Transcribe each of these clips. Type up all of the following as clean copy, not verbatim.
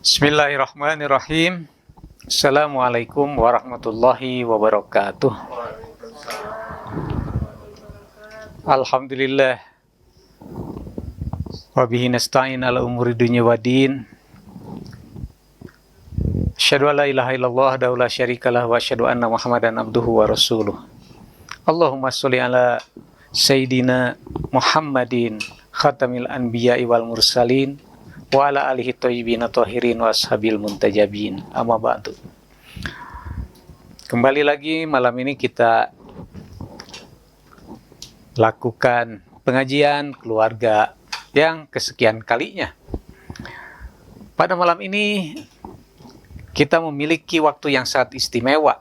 Bismillahirrahmanirrahim. Assalamualaikum warahmatullahi wabarakatuh. Alhamdulillah. Wabihi nasta'in ala umuri dunya waddin. Asyhadu an la ilaha illallah wa la syarikalah wa asyhadu anna Muhammadan abduhu wa rasuluh. Allahumma sholli ala sayyidina Muhammadin khatamil anbiya'i wal mursalin wa ala alihi thayyibin thahirin wa ashabil muntajabin. Amma ba'du. Kembali lagi malam ini kita lakukan pengajian keluarga yang kesekian kalinya. Pada malam ini kita memiliki waktu yang sangat istimewa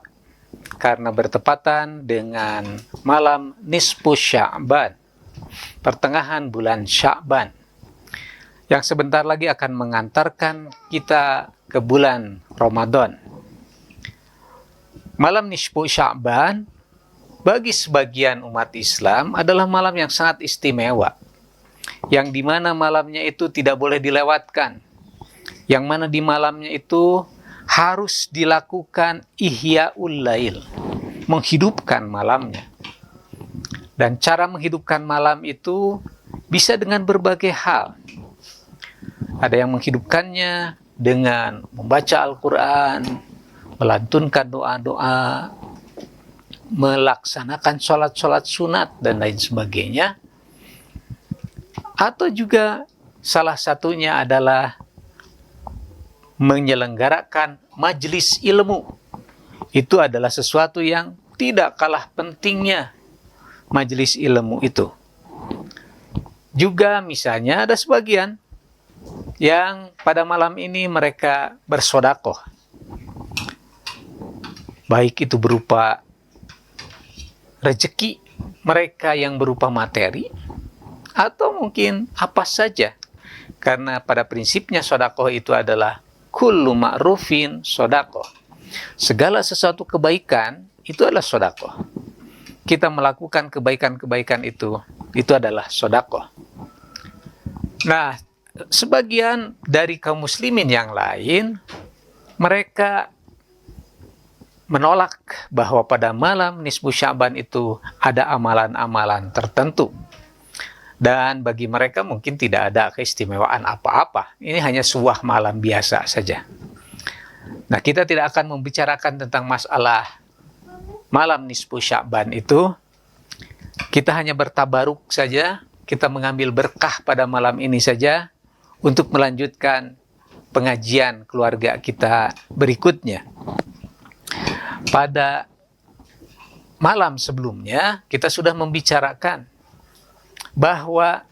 karena bertepatan dengan malam nisfu Sya'ban, pertengahan bulan Sya'ban, yang sebentar lagi akan mengantarkan kita ke bulan Ramadan. Malam nisfu Sya'ban bagi sebagian umat Islam adalah malam yang sangat istimewa, yang dimana malamnya itu tidak boleh dilewatkan, yang mana di malamnya itu harus dilakukan ihya'ul lail, menghidupkan malamnya. Dan cara menghidupkan malam itu bisa dengan berbagai hal. Ada yang menghidupkannya dengan membaca Al-Quran, melantunkan doa-doa, melaksanakan sholat-sholat sunat, dan lain sebagainya. Atau juga salah satunya adalah menyelenggarakan majelis ilmu. Itu adalah sesuatu yang tidak kalah pentingnya, majelis ilmu itu. Juga misalnya ada sebagian yang pada malam ini mereka bersedekah, baik itu berupa rezeki mereka yang berupa materi, atau mungkin apa saja. Karena pada prinsipnya sedekah itu adalah kullu ma'rufin sedekah. Segala sesuatu kebaikan itu adalah sedekah. Kita melakukan kebaikan-kebaikan itu adalah sedekah. Nah, sebagian dari kaum muslimin yang lain, mereka menolak bahwa pada malam nisfu Sya'ban itu ada amalan-amalan tertentu. Dan bagi mereka mungkin tidak ada keistimewaan apa-apa. Ini hanya sebuah malam biasa saja. Nah, kita tidak akan membicarakan tentang masalah malam nisfu Sya'ban itu. Kita hanya bertabaruk saja. Kita mengambil berkah pada malam ini saja untuk melanjutkan pengajian keluarga kita berikutnya. Pada malam sebelumnya kita sudah membicarakan bahwa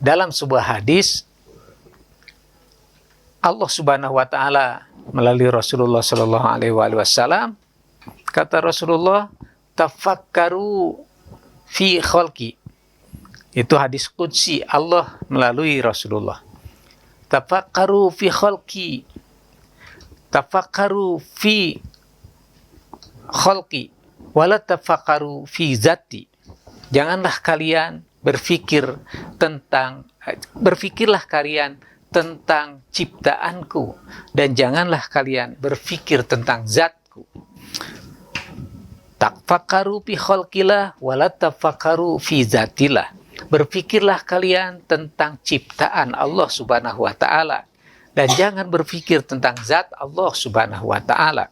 dalam sebuah hadis Allah Subhanahu wa taala melalui Rasulullah sallallahu alaihi wasallam, kata Rasulullah, tafakkaru fi khalqi. Itu hadis qudsi Allah melalui Rasulullah. Tafakkaru fi khalqi. Tafakkaru fi khalqi wala tafakkaru fi zati. Janganlah kalian berfikirlah kalian tentang ciptaanku, dan janganlah kalian berfikir tentang zatku. Tafakkaru fi khalqillah wala tafakkaru fi zatillah. Berfikirlah kalian tentang ciptaan Allah Subhanahu wa taala, dan jangan berfikir tentang zat Allah Subhanahu wa taala.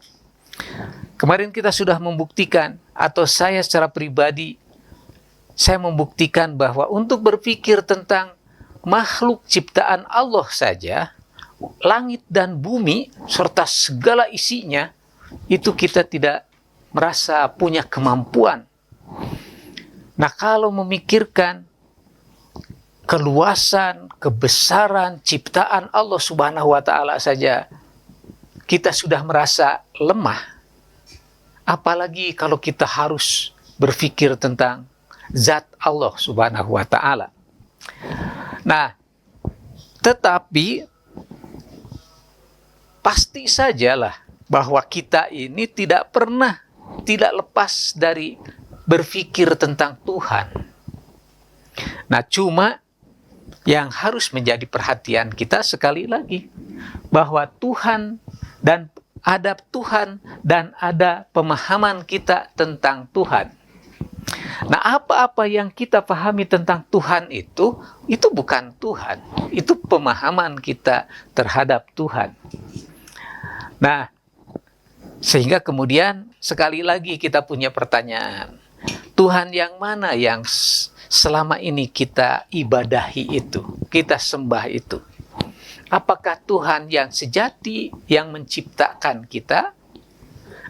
Kemarin kita sudah membuktikan, atau saya secara pribadi, saya membuktikan bahwa untuk berpikir tentang makhluk ciptaan Allah saja, langit dan bumi serta segala isinya, itu kita tidak merasa punya kemampuan. Nah, kalau memikirkan keluasan, kebesaran ciptaan Allah Subhanahu wa taala saja kita sudah merasa lemah. Apalagi kalau kita harus berpikir tentang zat Allah Subhanahu wa taala. Nah, tetapi pasti sajalah bahwa kita ini tidak lepas dari berpikir tentang Tuhan. Nah, cuma yang harus menjadi perhatian kita sekali lagi, bahwa Tuhan dan ada pemahaman kita tentang Tuhan. Nah, apa-apa yang kita pahami tentang Tuhan itu bukan Tuhan, itu pemahaman kita terhadap Tuhan. Nah, sehingga kemudian sekali lagi kita punya pertanyaan, Tuhan yang mana yang selama ini kita ibadahi itu, kita sembah itu? Apakah Tuhan yang sejati yang menciptakan kita,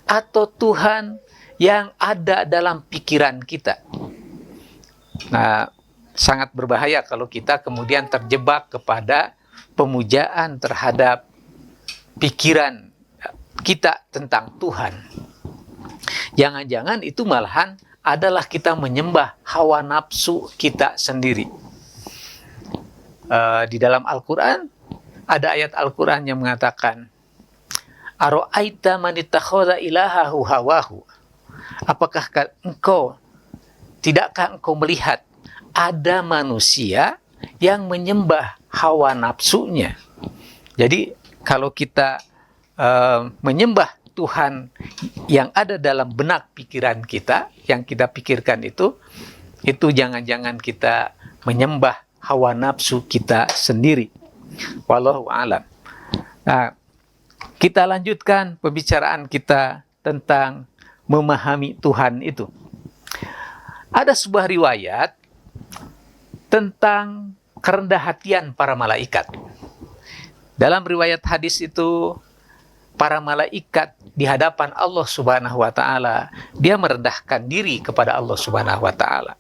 atau Tuhan yang ada dalam pikiran kita? Nah, sangat berbahaya kalau kita kemudian terjebak kepada pemujaan terhadap pikiran kita tentang Tuhan. Jangan-jangan itu malahan adalah kita menyembah hawa nafsu kita sendiri. Di dalam Al-Quran, ada ayat Al-Quran yang mengatakan, Aro'aita manittakhadha ilahahu hawahu. Tidakkah engkau melihat ada manusia yang menyembah hawa nafsunya? Jadi kalau kita menyembah Tuhan yang ada dalam benak pikiran kita, yang kita pikirkan itu jangan-jangan kita menyembah hawa nafsu kita sendiri. Wallahu a'lam. Nah, kita lanjutkan pembicaraan kita tentang memahami Tuhan itu. Ada sebuah riwayat tentang kerendah hatian para malaikat. Dalam riwayat hadis itu, para malaikat di hadapan Allah Subhanahu wa taala, dia merendahkan diri kepada Allah Subhanahu wa taala.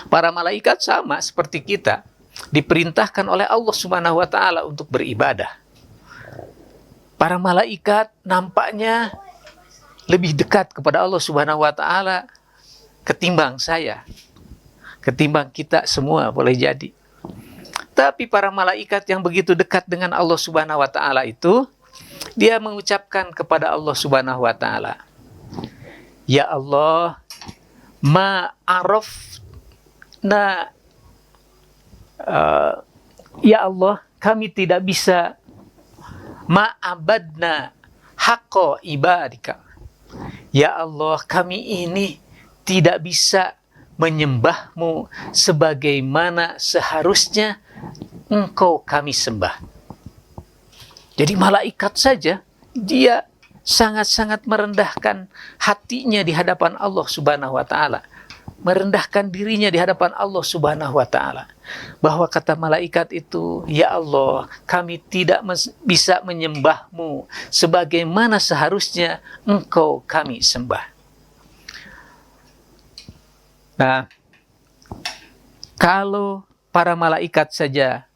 Para malaikat sama seperti kita, diperintahkan oleh Allah Subhanahu wa taala untuk beribadah. Para malaikat nampaknya lebih dekat kepada Allah Subhanahu wa taala ketimbang saya, ketimbang kita semua, boleh jadi. Tapi para malaikat yang begitu dekat dengan Allah Subhanahu wa taala itu, dia mengucapkan kepada Allah Subhanahu wa taala, Ya Allah, ya Allah, kami tidak bisa ma'abadna haqqa ibadika. Ya Allah, kami ini tidak bisa menyembahmu sebagaimana seharusnya engkau kami sembah. Jadi malaikat saja, dia sangat-sangat merendahkan hatinya di hadapan Allah Subhanahu wa taala. Merendahkan dirinya di hadapan Allah Subhanahu wa taala. Bahwa kata malaikat itu, Ya Allah, kami tidak bisa menyembahmu sebagaimana seharusnya engkau kami sembah. Nah, kalau para malaikat saja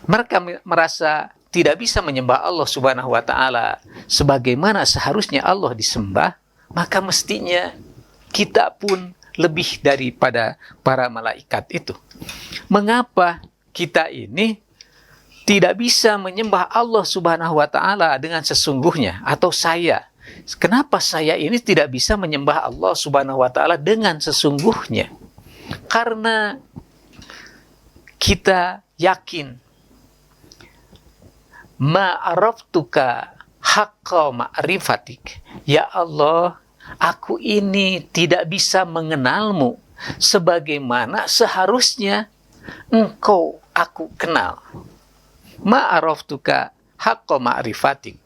mereka merasa tidak bisa menyembah Allah Subhanahu wa taala sebagaimana seharusnya Allah disembah, maka mestinya kita pun lebih daripada para malaikat itu. Mengapa kita ini tidak bisa menyembah Allah Subhanahu wa taala dengan sesungguhnya? Atau kenapa saya ini tidak bisa menyembah Allah Subhanahu wa taala dengan sesungguhnya? Karena kita yakin ma'araftuka haqqa ma'rifatik. Ya Allah, aku ini tidak bisa mengenalmu sebagaimana seharusnya engkau aku kenal. Ma'araftuka haqqa ma'rifatik.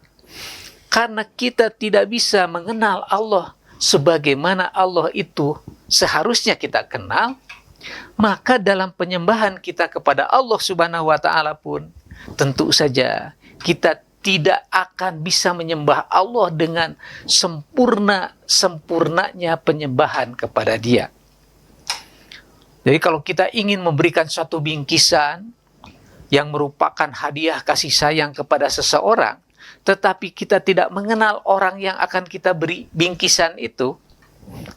Karena kita tidak bisa mengenal Allah sebagaimana Allah itu seharusnya kita kenal, maka dalam penyembahan kita kepada Allah Subhanahu wa taala pun tentu saja kita tidak akan bisa menyembah Allah dengan sempurnanya penyembahan kepada Dia. Jadi kalau kita ingin memberikan suatu bingkisan yang merupakan hadiah kasih sayang kepada seseorang, tetapi kita tidak mengenal orang yang akan kita beri bingkisan itu,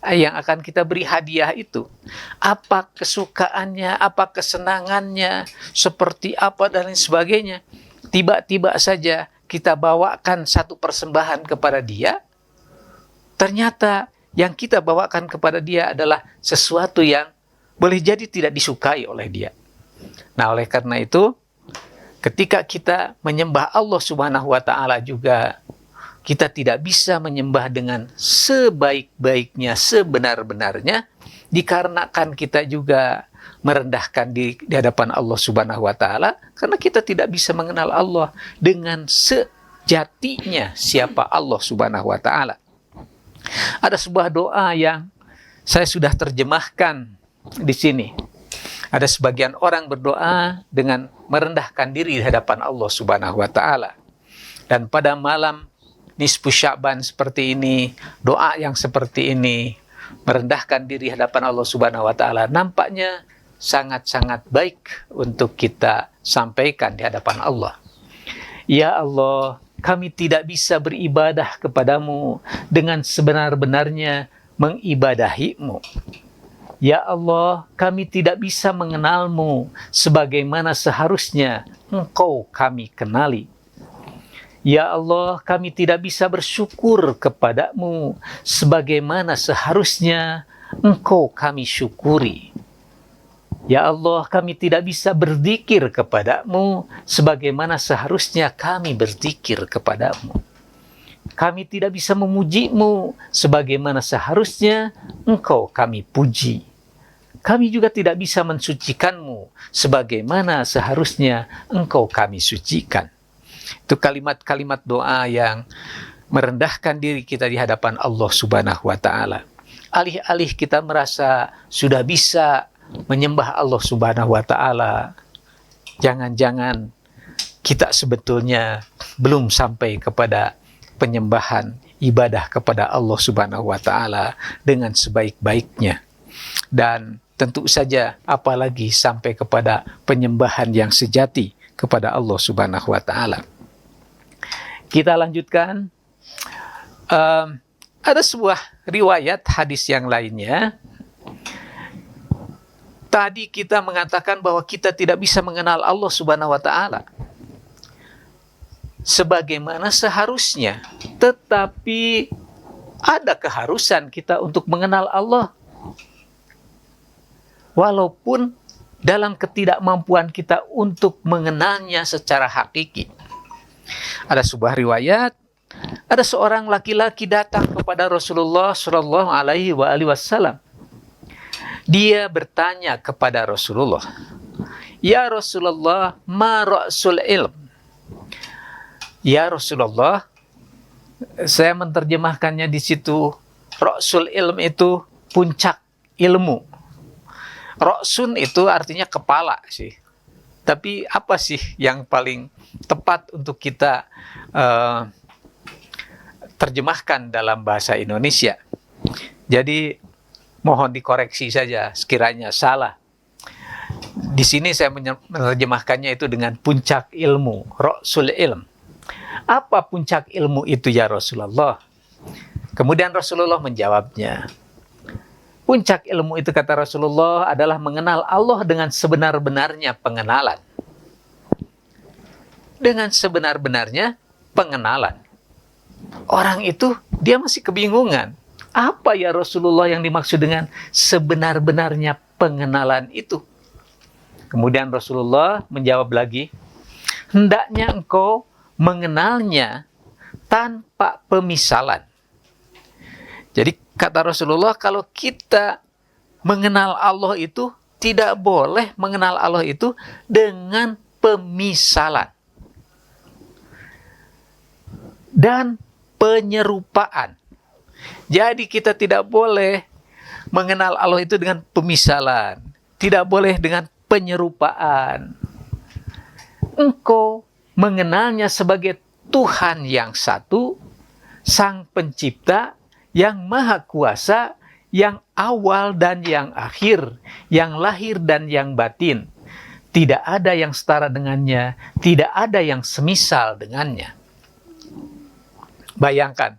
yang akan kita beri hadiah itu, apa kesukaannya, apa kesenangannya, seperti apa dan lain sebagainya, tiba-tiba saja kita bawakan satu persembahan kepada dia, ternyata yang kita bawakan kepada dia adalah sesuatu yang boleh jadi tidak disukai oleh dia. Nah, oleh karena itu, ketika kita menyembah Allah Subhanahu wa Ta'ala juga, kita tidak bisa menyembah dengan sebaik-baiknya, sebenar-benarnya, dikarenakan kita juga merendahkan di hadapan Allah Subhanahu wa Ta'ala, karena kita tidak bisa mengenal Allah dengan sejatinya siapa Allah Subhanahu wa Ta'ala. Ada sebuah doa yang saya sudah terjemahkan di sini. Ada sebagian orang berdoa dengan merendahkan diri di hadapan Allah Subhanahu wa Ta'ala. Dan pada malam nisfu Sya'ban seperti ini, doa yang seperti ini, merendahkan diri di hadapan Allah Subhanahu wa Ta'ala, nampaknya sangat-sangat baik untuk kita sampaikan di hadapan Allah. Ya Allah, kami tidak bisa beribadah kepadamu dengan sebenar-benarnya mengibadahi-Mu. Ya Allah, kami tidak bisa mengenalmu sebagaimana seharusnya Engkau kami kenali. Ya Allah, kami tidak bisa bersyukur kepadamu sebagaimana seharusnya Engkau kami syukuri. Ya Allah, kami tidak bisa berzikir kepadamu sebagaimana seharusnya kami berzikir kepadamu. Kami tidak bisa memuji-Mu sebagaimana seharusnya Engkau kami puji. Kami juga tidak bisa mensucikan-Mu sebagaimana seharusnya Engkau kami sucikan. Itu kalimat-kalimat doa yang merendahkan diri kita di hadapan Allah Subhanahu wa Ta'ala. Alih-alih kita merasa sudah bisa menyembah Allah Subhanahu wa Ta'ala, jangan-jangan kita sebetulnya belum sampai kepada penyembahan ibadah kepada Allah Subhanahu wa Ta'ala dengan sebaik-baiknya. Dan tentu saja apalagi sampai kepada penyembahan yang sejati kepada Allah Subhanahu wa Ta'ala. Kita lanjutkan. Ada sebuah riwayat hadis yang lainnya. Tadi kita mengatakan bahwa kita tidak bisa mengenal Allah Subhanahu wa Ta'ala sebagaimana seharusnya, tetapi ada keharusan kita untuk mengenal Allah. Walaupun dalam ketidakmampuan kita untuk mengenalnya secara hakiki. Ada sebuah riwayat, ada seorang laki-laki datang kepada Rasulullah Shallallahu Alaihi Wasallam. Dia bertanya kepada Rasulullah, "Ya Rasulullah, ma ra'sul ilm?" Ya Rasulullah, saya menerjemahkannya di situ, ra'sul ilm itu puncak ilmu. Ra'sun itu artinya kepala sih. Tapi apa sih yang paling tepat untuk kita terjemahkan dalam bahasa Indonesia? Jadi mohon dikoreksi saja sekiranya salah. Di sini saya menerjemahkannya itu dengan puncak ilmu, ra'sul ilm. Apa puncak ilmu itu ya Rasulullah? Kemudian Rasulullah menjawabnya. Puncak ilmu itu, kata Rasulullah, adalah mengenal Allah dengan sebenar-benarnya pengenalan. Dengan sebenar-benarnya pengenalan. Orang itu, dia masih kebingungan. Apa ya Rasulullah yang dimaksud dengan sebenar-benarnya pengenalan itu? Kemudian Rasulullah menjawab lagi, hendaknya engkau mengenalnya tanpa pemisalan. Jadi kata Rasulullah, kalau kita mengenal Allah itu tidak boleh mengenal Allah itu dengan pemisalan dan penyerupaan. Jadi kita tidak boleh mengenal Allah itu dengan pemisalan, tidak boleh dengan penyerupaan. Engkau mengenalnya sebagai Tuhan yang satu, Sang Pencipta, yang Maha Kuasa, yang awal dan yang akhir, yang lahir dan yang batin. Tidak ada yang setara dengannya, tidak ada yang semisal dengannya. Bayangkan,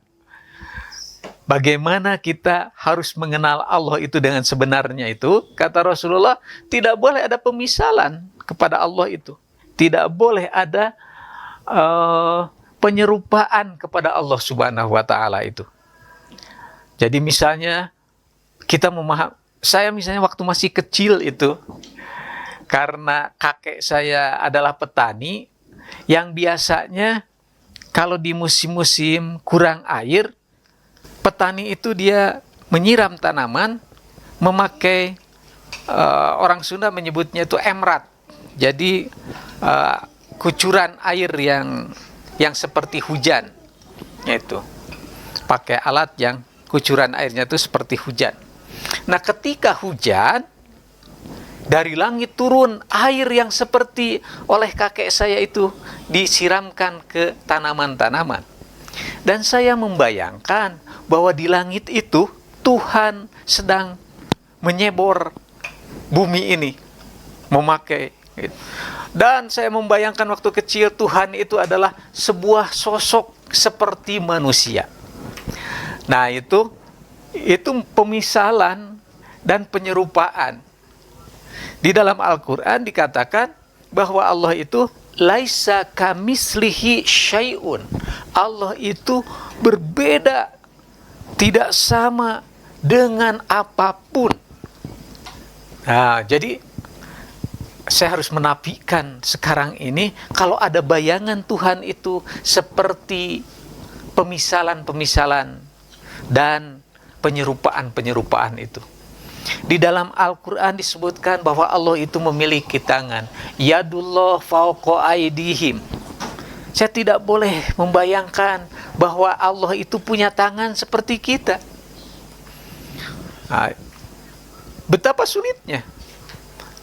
bagaimana kita harus mengenal Allah itu dengan sebenarnya itu. Kata Rasulullah, tidak boleh ada pemisalan kepada Allah itu. Tidak boleh ada penyerupaan kepada Allah Subhanahu wa Ta'ala itu. Jadi misalnya kita saya misalnya waktu masih kecil itu, karena kakek saya adalah petani yang biasanya kalau di musim-musim kurang air, petani itu dia menyiram tanaman memakai orang Sunda menyebutnya itu emrat. Jadi kucuran air yang seperti hujan, yaitu pakai alat yang kucuran airnya itu seperti hujan. Nah, ketika hujan, dari langit turun air yang seperti oleh kakek saya itu disiramkan ke tanaman-tanaman. Dan saya membayangkan bahwa di langit itu Tuhan sedang menyebor bumi ini, memakai. Dan saya membayangkan waktu kecil Tuhan itu adalah sebuah sosok seperti manusia. Nah, itu pemisalan dan penyerupaan. Di dalam Al-Quran dikatakan bahwa Allah itu laisa kamislihi syai'un. Allah itu berbeda, tidak sama dengan apapun. Nah, jadi saya harus menafikan sekarang ini kalau ada bayangan Tuhan itu seperti pemisalan-pemisalan dan penyerupaan-penyerupaan itu. Di dalam Al-Quran disebutkan bahwa Allah itu memiliki tangan. Yadullah fauqa aydihim. Saya tidak boleh membayangkan bahwa Allah itu punya tangan seperti kita. Nah, betapa sulitnya.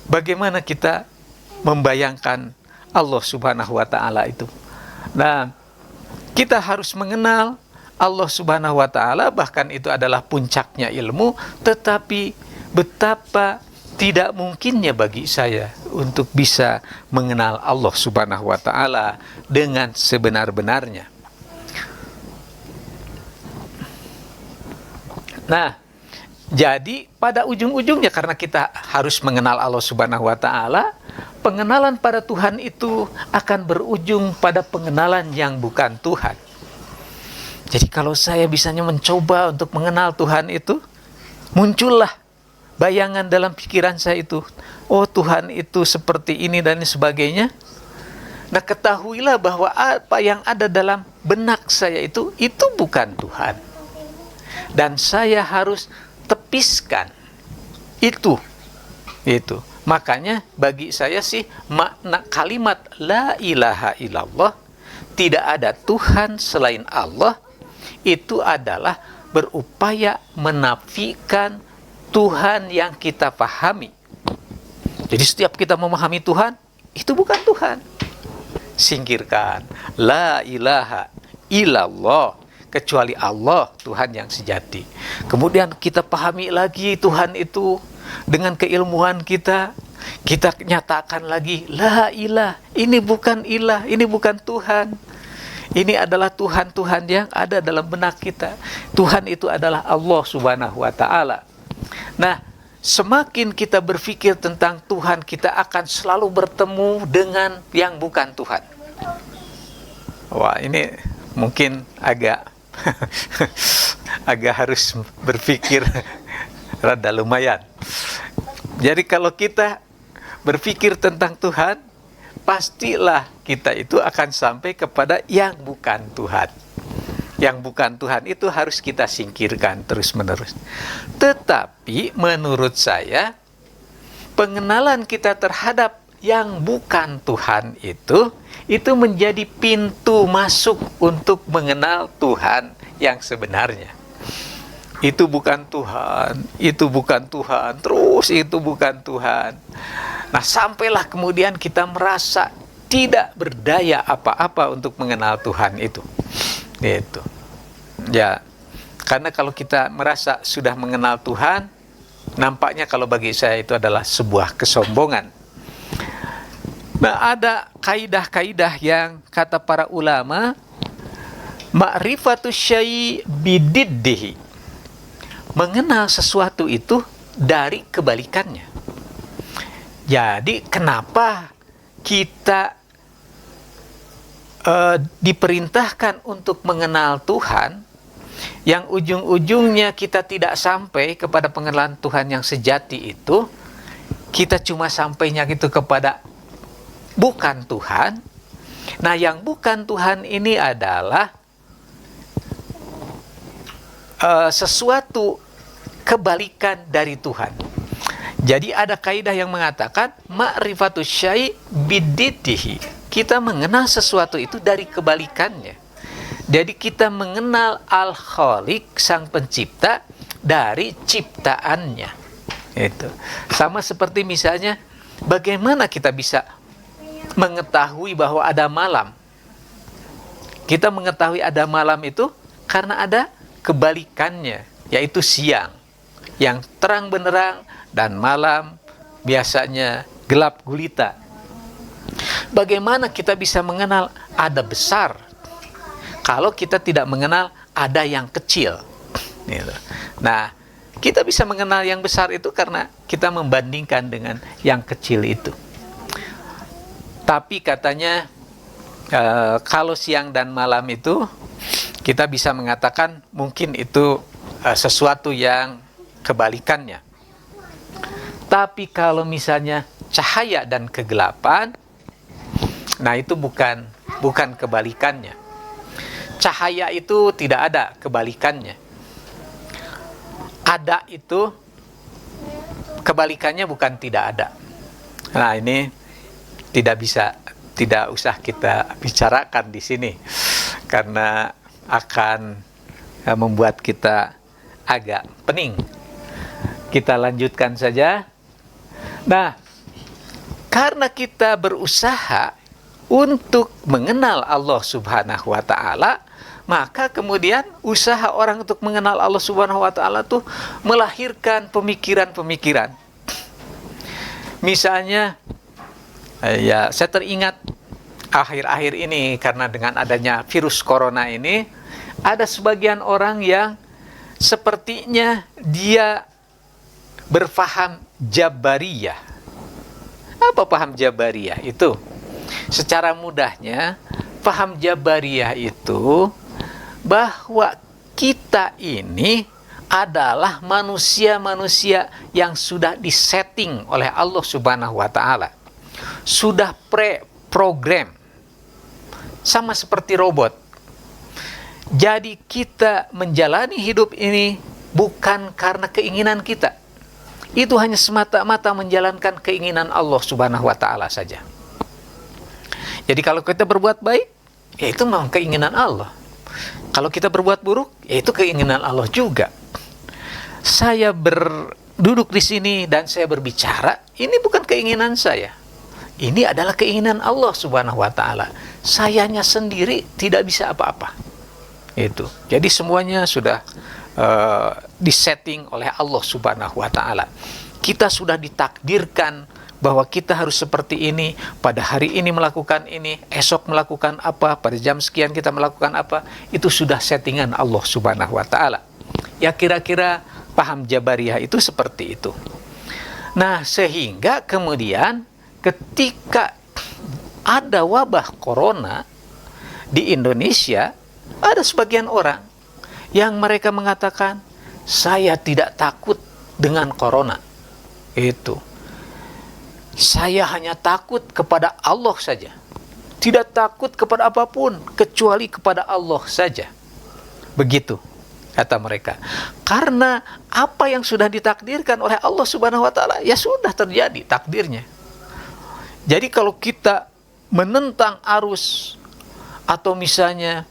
Bagaimana kita membayangkan Allah Subhanahu wa Ta'ala itu. Nah, kita harus mengenal Allah Subhanahu wa Ta'ala, bahkan itu adalah puncaknya ilmu, tetapi betapa tidak mungkinnya bagi saya untuk bisa mengenal Allah Subhanahu wa Ta'ala dengan sebenar-benarnya. Nah, jadi pada ujung-ujungnya karena kita harus mengenal Allah Subhanahu wa Ta'ala, pengenalan pada Tuhan itu akan berujung pada pengenalan yang bukan Tuhan. Jadi kalau saya bisanya mencoba untuk mengenal Tuhan itu, muncullah bayangan dalam pikiran saya itu, oh Tuhan itu seperti ini dan sebagainya. Nah, ketahuilah bahwa apa yang ada dalam benak saya itu bukan Tuhan. Dan saya harus tepiskan itu. Makanya bagi saya sih makna kalimat la ilaha illallah, tidak ada Tuhan selain Allah, itu adalah berupaya menafikan Tuhan yang kita pahami. Jadi setiap kita memahami Tuhan, itu bukan Tuhan. Singkirkan la ilaha illallah, kecuali Allah Tuhan yang sejati. Kemudian kita pahami lagi Tuhan itu dengan keilmuan kita nyatakan lagi la ilah, ini bukan ilah, ini bukan Tuhan. Ini adalah Tuhan-Tuhan yang ada dalam benak kita. Tuhan itu adalah Allah Subhanahu wa Ta'ala. Nah, semakin kita berpikir tentang Tuhan, kita akan selalu bertemu dengan yang bukan Tuhan. Wah, ini mungkin agak harus berpikir rada lumayan. Jadi kalau kita berpikir tentang Tuhan, pastilah kita itu akan sampai kepada yang bukan Tuhan. Yang bukan Tuhan itu harus kita singkirkan terus-menerus. Tetapi menurut saya, pengenalan kita terhadap yang bukan Tuhan itu menjadi pintu masuk untuk mengenal Tuhan yang sebenarnya. Itu bukan Tuhan, itu bukan Tuhan, terus itu bukan Tuhan. Nah, sampailah kemudian kita merasa tidak berdaya apa-apa untuk mengenal Tuhan itu. Itu. Ya, karena kalau kita merasa sudah mengenal Tuhan, nampaknya kalau bagi saya itu adalah sebuah kesombongan. Nah, ada kaidah-kaidah yang kata para ulama, ma'rifatus syai' bididdihi. Mengenal sesuatu itu dari kebalikannya. Jadi kenapa kita diperintahkan untuk mengenal Tuhan yang ujung-ujungnya kita tidak sampai kepada pengenalan Tuhan yang sejati kita cuma sampainya gitu kepada bukan Tuhan. Nah, yang bukan Tuhan ini adalah sesuatu kebalikan dari Tuhan. Jadi ada kaidah yang mengatakan ma'rifatus syai' bididdihi. Kita mengenal sesuatu itu dari kebalikannya. Jadi kita mengenal Al-Khaliq, Sang Pencipta, dari ciptaannya. Itu. Sama seperti misalnya bagaimana kita bisa mengetahui bahwa ada malam. Kita mengetahui ada malam itu karena ada kebalikannya, yaitu siang yang terang benderang dan malam biasanya gelap gulita. Bagaimana kita bisa mengenal ada besar kalau kita tidak mengenal ada yang kecil? Nah, kita bisa mengenal yang besar itu karena kita membandingkan dengan yang kecil itu. Tapi katanya kalau siang dan malam itu kita bisa mengatakan mungkin itu sesuatu yang kebalikannya. Tapi kalau misalnya cahaya dan kegelapan, nah itu bukan kebalikannya. Cahaya itu tidak ada kebalikannya. Ada itu kebalikannya bukan tidak ada. Nah, ini tidak usah kita bicarakan di sini karena akan membuat kita agak pening. Kita lanjutkan saja. Nah, karena kita berusaha untuk mengenal Allah Subhanahu wa Ta'ala, maka kemudian usaha orang untuk mengenal Allah Subhanahu wa Ta'ala tuh melahirkan pemikiran-pemikiran. Misalnya, ya saya teringat akhir-akhir ini karena dengan adanya virus corona ini, ada sebagian orang yang sepertinya dia berfaham Jabariyah. Apa paham Jabariyah itu? Secara mudahnya, paham Jabariyah itu bahwa kita ini adalah manusia-manusia yang sudah disetting oleh Allah Subhanahu wa Ta'ala. Sudah pre-program. Sama seperti robot. Jadi kita menjalani hidup ini bukan karena keinginan kita. Itu hanya semata-mata menjalankan keinginan Allah Subhanahu wa Ta'ala saja. Jadi kalau kita berbuat baik, ya itu memang keinginan Allah. Kalau kita berbuat buruk, ya itu keinginan Allah juga. Saya berduduk di sini dan saya berbicara, ini bukan keinginan saya. Ini adalah keinginan Allah Subhanahu wa Ta'ala. Sayanya sendiri tidak bisa apa-apa. Itu. Jadi semuanya sudah disetting oleh Allah Subhanahu wa Ta'ala. Kita sudah ditakdirkan bahwa kita harus seperti ini, pada hari ini melakukan ini, esok melakukan apa, pada jam sekian kita melakukan apa. Itu sudah settingan Allah Subhanahu wa Ta'ala. Ya kira-kira paham Jabariyah itu seperti itu. Nah, sehingga kemudian ketika ada wabah corona di Indonesia, ada sebagian orang yang mereka mengatakan, saya tidak takut dengan corona. Itu. Saya hanya takut kepada Allah saja. Tidak takut kepada apapun, kecuali kepada Allah saja. Begitu, kata mereka. Karena apa yang sudah ditakdirkan oleh Allah Subhanahu wa Ta'ala, ya sudah terjadi takdirnya. Jadi kalau kita menentang arus, atau misalnya,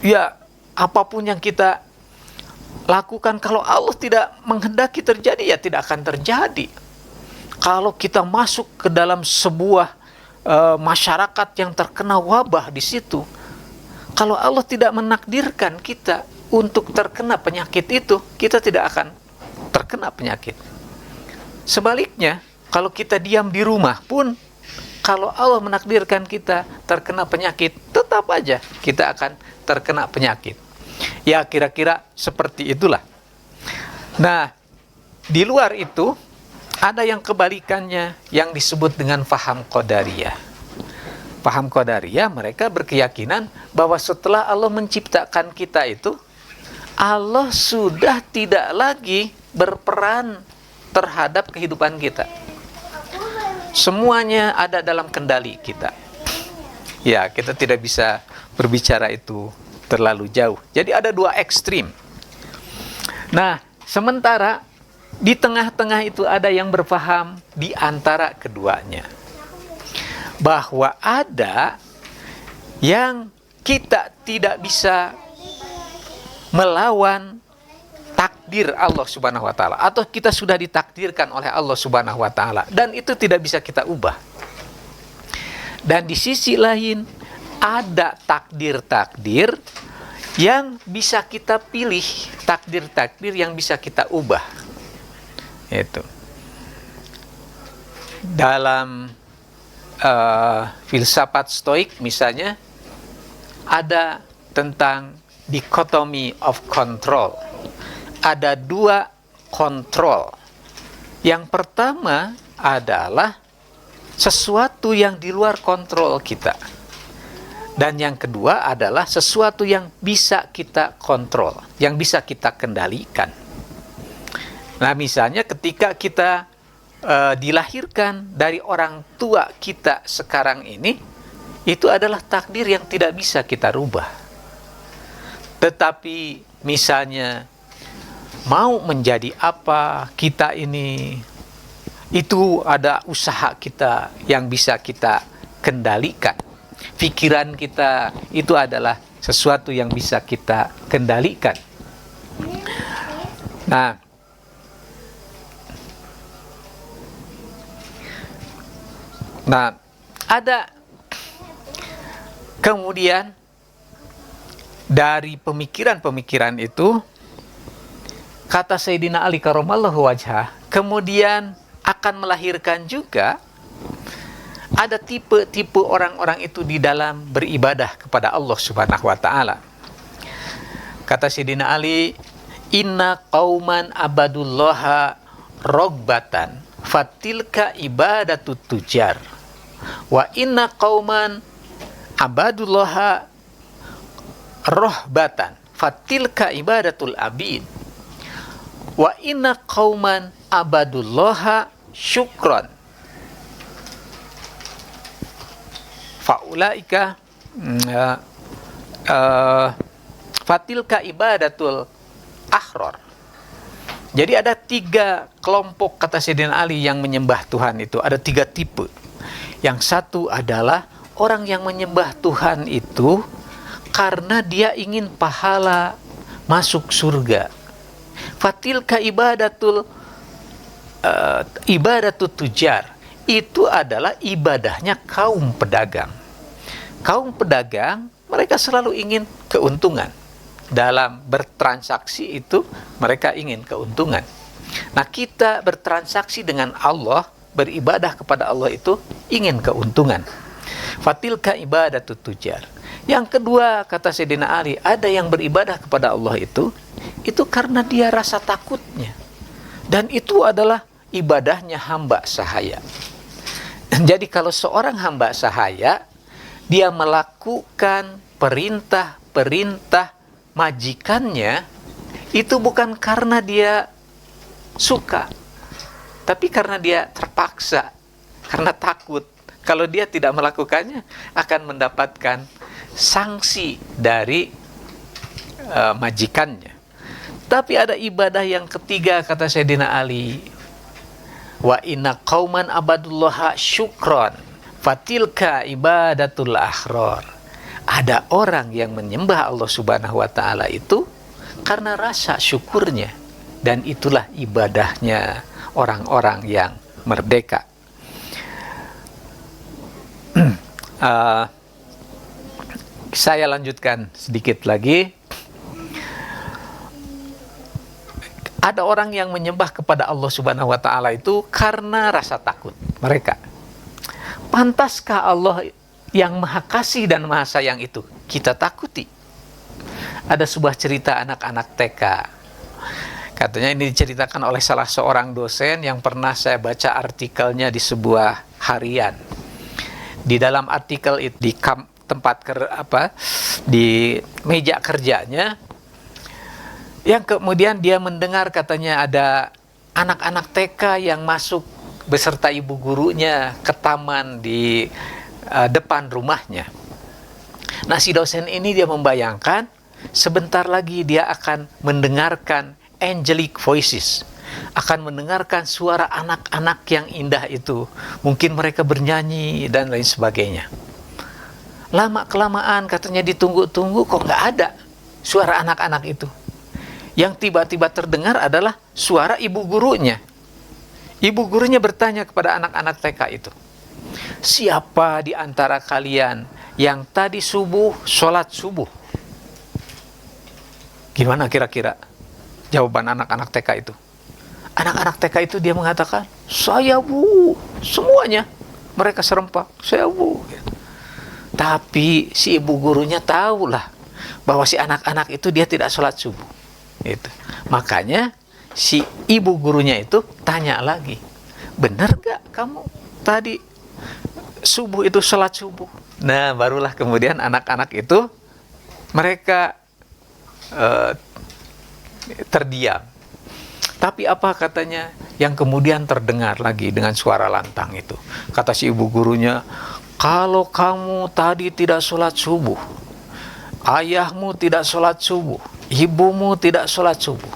ya apapun yang kita lakukan, kalau Allah tidak menghendaki terjadi, ya tidak akan terjadi. Kalau kita masuk ke dalam sebuah masyarakat yang terkena wabah di situ, kalau Allah tidak menakdirkan kita untuk terkena penyakit itu, kita tidak akan terkena penyakit. Sebaliknya, kalau kita diam di rumah pun, kalau Allah menakdirkan kita terkena penyakit, tetap aja kita akan terkena penyakit. Ya kira-kira seperti itulah. Nah, di luar itu ada yang kebalikannya yang disebut dengan faham Qadariyah. Faham Qadariyah, mereka berkeyakinan bahwa setelah Allah menciptakan kita itu, Allah sudah tidak lagi berperan terhadap kehidupan kita. Semuanya ada dalam kendali kita. Ya, kita tidak bisa berbicara itu terlalu jauh. Jadi ada dua ekstrim. Nah, sementara di tengah-tengah itu ada yang berpaham di antara keduanya. Bahwa ada yang kita tidak bisa melawan takdir Allah Subhanahu wa taala, atau kita sudah ditakdirkan oleh Allah Subhanahu wa taala dan itu tidak bisa kita ubah. Dan di sisi lain ada takdir-takdir yang bisa kita pilih, takdir-takdir yang bisa kita ubah. Itu. Dalam filsafat Stoik misalnya ada tentang dichotomy of control. Ada dua kontrol. Yang pertama adalah sesuatu yang di luar kontrol kita. Dan yang kedua adalah sesuatu yang bisa kita kontrol, yang bisa kita kendalikan. Nah, misalnya ketika kita dilahirkan dari orang tua kita sekarang ini, itu adalah takdir yang tidak bisa kita rubah. Tetapi misalnya mau menjadi apa kita ini, itu ada usaha kita yang bisa kita kendalikan. Pikiran kita itu adalah sesuatu yang bisa kita kendalikan. Nah, ada kemudian dari pemikiran-pemikiran itu, kata Sayyidina Ali karramallahu wajhah, kemudian akan melahirkan juga ada tipe-tipe orang-orang itu di dalam beribadah kepada Allah Subhanahu wa taala. Kata Sayyidina Ali, inna qauman abadullaha rogbatan fatilka ibadatut tujar wa inna qauman abadullaha rohbatan fatilka ibadatul abid wa inna qauman abadullaha syukron faulaika fatilka ibadatul ahror. Jadi ada 3 kelompok, kata Sayyidina Ali, yang menyembah Tuhan itu. Ada 3 tipe. Yang satu adalah orang yang menyembah Tuhan itu karena dia ingin pahala masuk surga. Fatilka ibadatul tujar. Itu adalah ibadahnya kaum pedagang. Kaum pedagang, mereka selalu ingin keuntungan. Dalam bertransaksi itu, mereka ingin keuntungan. Nah, kita bertransaksi dengan Allah, beribadah kepada Allah itu ingin keuntungan. Fatilka ibadatut tujar. Yang kedua, kata Sayyidina Ali, ada yang beribadah kepada Allah itu karena dia rasa takutnya. Dan itu adalah ibadahnya hamba sahaya. Jadi kalau seorang hamba sahaya, dia melakukan perintah-perintah majikannya, itu bukan karena dia suka, tapi karena dia terpaksa, karena takut. Kalau dia tidak melakukannya, akan mendapatkan sanksi dari majikannya. Tapi ada ibadah yang ketiga, kata Sayyidina Ali, wa inna qauman abadullaha syukron fatilka ibadatul ahror. Ada orang yang menyembah Allah Subhanahu wa taala itu karena rasa syukurnya, dan itulah ibadahnya orang-orang yang merdeka. Saya lanjutkan sedikit lagi. Ada orang yang menyembah kepada Allah Subhanahu wa taala itu karena rasa takut mereka. Pantaskah Allah yang Maha Kasih dan Maha Sayang itu kita takuti? Ada sebuah cerita anak-anak TK. Katanya ini diceritakan oleh salah seorang dosen yang pernah saya baca artikelnya di sebuah harian. Di dalam artikel itu, di di meja kerjanya, yang kemudian dia mendengar, katanya ada anak-anak TK yang masuk beserta ibu gurunya ke taman di depan rumahnya. Nah, si dosen ini dia membayangkan sebentar lagi dia akan mendengarkan angelic voices, akan mendengarkan suara anak-anak yang indah itu. Mungkin mereka bernyanyi dan lain sebagainya. Lama-kelamaan katanya ditunggu-tunggu kok nggak ada suara anak-anak itu. Yang tiba-tiba terdengar adalah suara ibu gurunya. Ibu gurunya bertanya kepada anak-anak TK itu, siapa di antara kalian yang tadi subuh sholat subuh? Gimana kira-kira jawaban anak-anak TK itu? Anak-anak TK itu dia mengatakan, saya bu, semuanya. Mereka serempak, saya bu. Tapi si ibu gurunya tahulah bahwa si anak-anak itu dia tidak sholat subuh. Itu. Makanya si ibu gurunya itu tanya lagi, benar gak kamu tadi subuh itu sholat subuh? Nah, barulah kemudian anak-anak itu mereka terdiam. Tapi apa katanya yang kemudian terdengar lagi dengan suara lantang itu? Kata si ibu gurunya, kalau kamu tadi tidak sholat subuh, ayahmu tidak sholat subuh, ibumu tidak sholat subuh,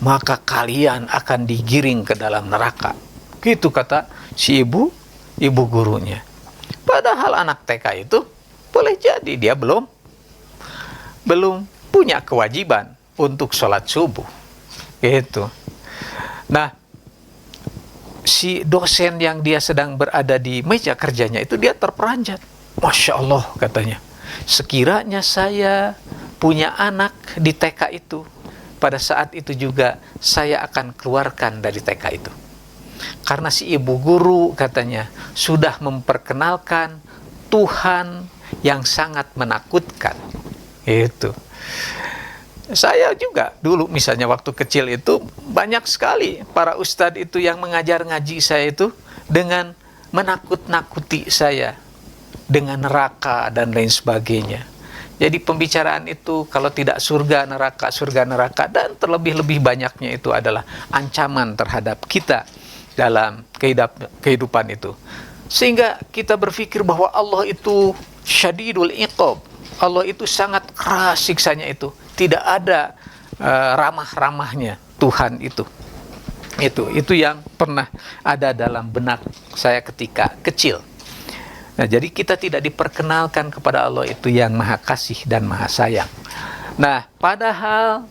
maka kalian akan digiring ke dalam neraka. Gitu kata si ibu gurunya. Padahal anak TK itu boleh jadi dia belum punya kewajiban untuk sholat subuh. Gitu. Nah, si dosen yang dia sedang berada di meja kerjanya itu dia terperanjat. Masya Allah katanya, sekiranya saya punya anak di TK itu, pada saat itu juga saya akan keluarkan dari TK itu. Karena si ibu guru katanya sudah memperkenalkan Tuhan yang sangat menakutkan. Itu. Saya juga dulu misalnya waktu kecil itu banyak sekali para ustadz itu yang mengajar ngaji saya itu dengan menakut-nakuti saya dengan neraka dan lain sebagainya. Jadi pembicaraan itu kalau tidak surga neraka, dan terlebih-lebih banyaknya itu adalah ancaman terhadap kita dalam kehidupan itu. Sehingga kita berpikir bahwa Allah itu syadidul iqab. Allah itu sangat keras siksanya itu. Tidak ada ramah-ramahnya Tuhan itu. Itu yang pernah ada dalam benak saya ketika kecil. Nah, jadi kita tidak diperkenalkan kepada Allah itu yang maha kasih dan maha sayang. Nah, padahal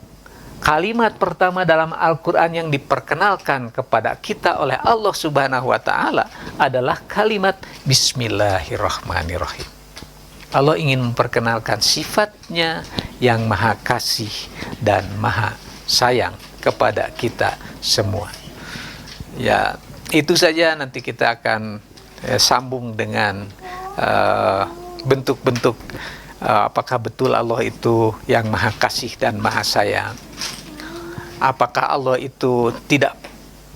kalimat pertama dalam Al-Quran yang diperkenalkan kepada kita oleh Allah Subhanahu wa Ta'ala adalah kalimat Bismillahirrahmanirrahim. Allah ingin memperkenalkan sifatnya yang maha kasih dan maha sayang kepada kita semua. Ya, itu saja. Nanti kita akan sambung dengan bentuk-bentuk apakah betul Allah itu yang maha kasih dan maha sayang. Apakah Allah itu tidak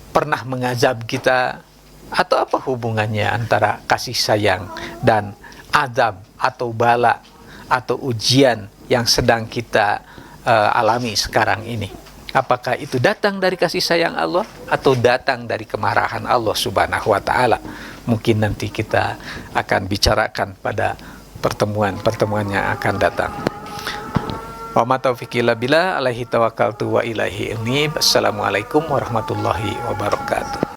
pernah mengazab kita, atau apa hubungannya antara kasih sayang dan azab atau bala atau ujian yang sedang kita alami sekarang ini? Apakah itu datang dari kasih sayang Allah atau datang dari kemarahan Allah Subhanahu wa Ta'ala? Mungkin nanti kita akan bicarakan pada pertemuan yang akan datang. Wa ma taufiqi illa billah, alaihi tawakkaltu wa ilaihi unib. Assalamualaikum warahmatullahi wabarakatuh.